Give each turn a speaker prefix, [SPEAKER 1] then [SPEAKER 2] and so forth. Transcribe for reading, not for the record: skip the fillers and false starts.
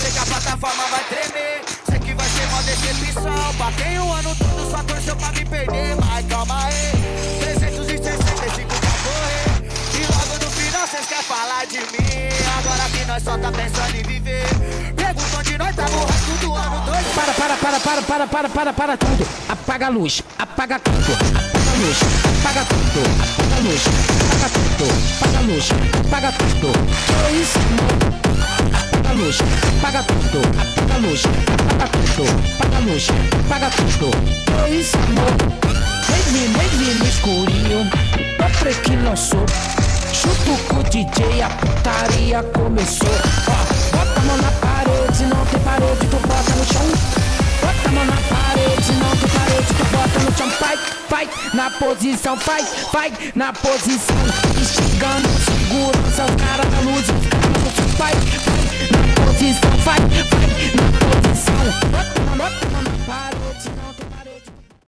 [SPEAKER 1] Sei que a plataforma vai tremer, sei que vai ser uma decepção. Batei o ano todo, só torceu pra me perder. Mas calma aí, 365 pra correr. E logo no final cês querem falar de mim. Agora que nós só tá pensando em viver. Pergunta onde nós tava o resto do ano dois.
[SPEAKER 2] Para tudo. Apaga a luz, apaga tudo. Apaga a luz, apaga tudo. Apaga a luz, apaga tudo. Apaga a luz, apaga tudo. Que isso, amor? Apaga a luz, apaga tudo. Apaga a luz, apaga tudo. Apaga a luz, apaga tudo. Que isso, amor? Vem no escurinho. O preto que lançou. Junto com o DJ, a putaria começou. Ó, bota a mão na parede, não tem parede, tu bota no chão. Bota a mão na parede, não tem parede, tu bota no chão. Vai, na posição, vai, na posição. Instigando segurança, os caras da luz.